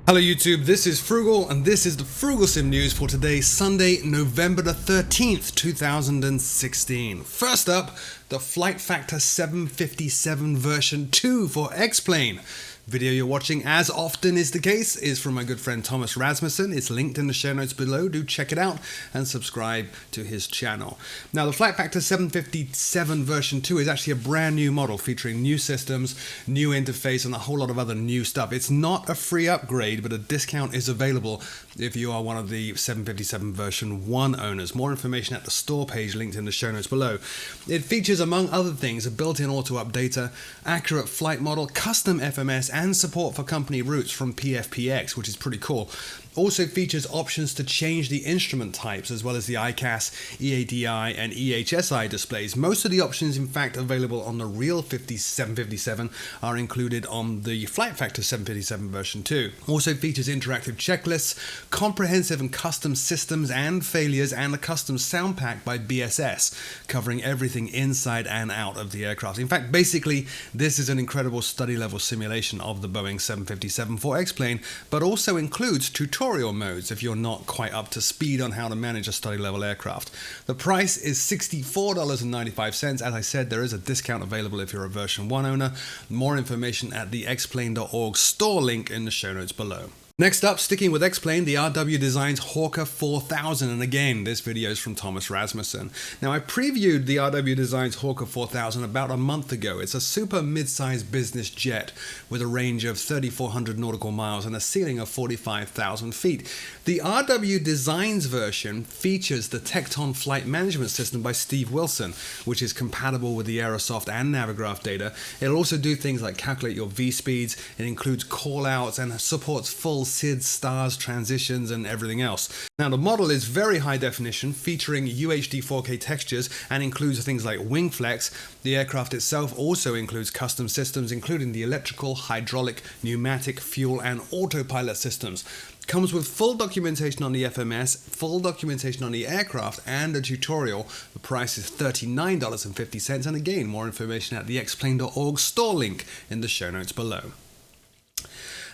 Hello YouTube, this is Frugal and this is the Frooglesim news for today, Sunday, November the 13th, 2016. First up, the Flight Factor 757 version 2 for X-Plane. Video you're watching, as often is the case, is from my good friend Thomas Rasmussen. It's linked in the show notes below. Do check it out and subscribe to his channel. Now, the Flight Factor 757 version 2 is actually a brand new model featuring new systems, new interface, and a whole lot of other new stuff. It's not a free upgrade, but a discount is available if you are one of the 757 version 1 owners. More information at the store page linked in the show notes below. It features, among other things, a built-in auto updater, accurate flight model, custom FMS, and support for company routes from PFPX, which is pretty cool. Also features options to change the instrument types, as well as the ICAS, EADI, and EHSI displays. Most of the options, in fact, available on the real 757 are included on the Flight Factor 757 version 2. Also features interactive checklists, comprehensive and custom systems and failures, and a custom sound pack by BSS, covering everything inside and out of the aircraft. In fact, basically, this is an incredible study-level simulation of the Boeing 757 for X-Plane, but also includes tutorial modes if you're not quite up to speed on how to manage a study-level aircraft. The price is $64.95. As I said, there is a discount available if you're a version 1 owner. More information at the xplane.org store link in the show notes below. Next up, sticking with X-Plane, the RW Designs Hawker 4000, and again, this video is from Thomas Rasmussen. Now, I previewed the RW Designs Hawker 4000 about a month ago. It's a super mid-sized business jet with a range of 3,400 nautical miles and a ceiling of 45,000 feet. The RW Designs version features the Tecton flight management system by Steve Wilson, which is compatible with the Aerosoft and Navigraph data. It'll also do things like calculate your V-speeds. It includes call-outs and supports full SID, stars, transitions, and everything else. Now, the model is very high definition, featuring UHD 4K textures, and includes things like wing flex. The aircraft itself also includes custom systems, including the electrical, hydraulic, pneumatic, fuel, and autopilot systems. Comes with full documentation on the FMS, full documentation on the aircraft, and a tutorial. The price is $39.50, and again, more information at the xplane.org store link in the show notes below.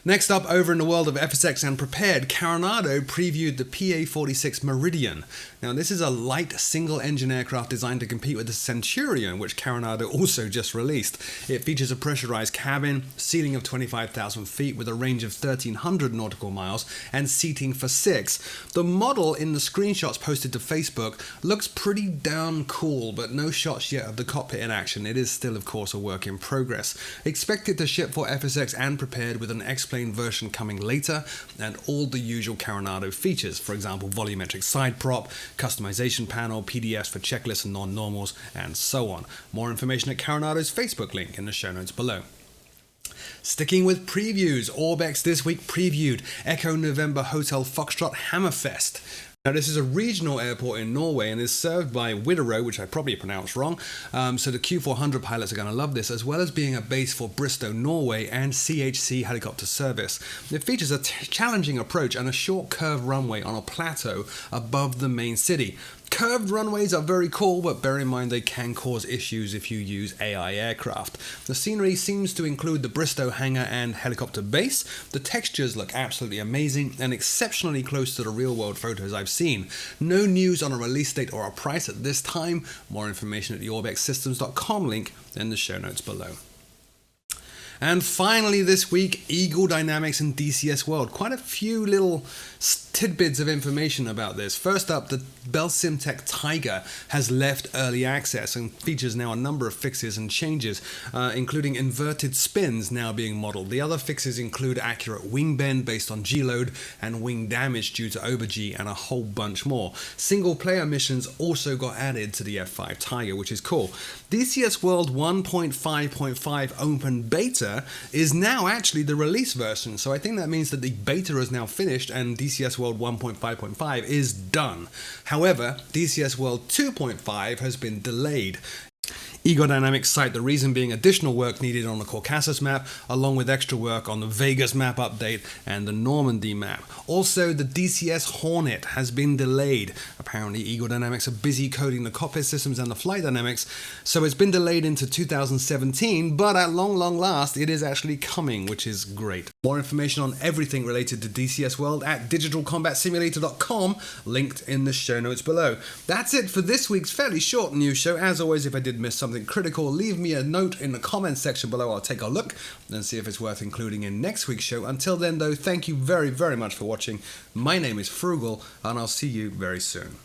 Next up, over in the world of FSX and Prepared, Coronado previewed the PA-46 Meridian. Now, this is a light single-engine aircraft designed to compete with the Centurion, which Coronado also just released. It features a pressurized cabin, ceiling of 25,000 feet with a range of 1,300 nautical miles, and seating for 6. The model in the screenshots posted to Facebook looks pretty damn cool, but no shots yet of the cockpit in action. It is still, of course, a work in progress. Expected to ship for FSX and Prepared, with an X-Plane version coming later, and all the usual Coronado features, for example, volumetric side prop, customization panel, PDFs for checklists and non-normals, and so on. More information at Coronado's Facebook link in the show notes below. Sticking with previews, Orbex this week previewed Echo November Hotel Foxtrot Hammerfest. Now, this is a regional airport in Norway and is served by Widerøe, which I probably pronounced wrong, so the Q400 pilots are going to love this, as well as being a base for Bristow, Norway, and CHC helicopter service. It features a challenging approach and a short curved runway on a plateau above the main city. Curved runways are very cool, but bear in mind they can cause issues if you use AI aircraft. The scenery seems to include the Bristow hangar and helicopter base. The textures look absolutely amazing and exceptionally close to the real-world photos I've seen. No news on a release date or a price at this time. More information at the orbexsystems.com link in the show notes below. And finally this week, Eagle Dynamics and DCS World. Quite a few little tidbits of information about this. First up, the Bell SimTech Tiger has left early access and features now a number of fixes and changes, including inverted spins now being modeled. The other fixes include accurate wing bend based on G-load and wing damage due to over-G, and a whole bunch more. Single player missions also got added to the F5 Tiger, which is cool. DCS World 1.5.5 Open Beta is now actually the release version, so I think that means that the beta is now finished and DCS World 1.5.5 is done. However, DCS World 2.5 has been delayed. Ego Dynamics cite the reason being additional work needed on the Caucasus map, along with extra work on the Vegas map update and the Normandy map. Also, the DCS Hornet has been delayed. Apparently, Ego Dynamics are busy coding the cockpit systems and the flight dynamics, so it's been delayed into 2017, but at long last, it is actually coming, which is great. More information on everything related to DCS World at digitalcombatsimulator.com, linked in the show notes below. That's it for this week's fairly short news show. As always, if I did miss something critical, leave me a note in the comments section below. I'll take a look and see if it's worth including in next week's show. Until then, though, thank you very much for watching. My name is Frugal, and I'll see you very soon.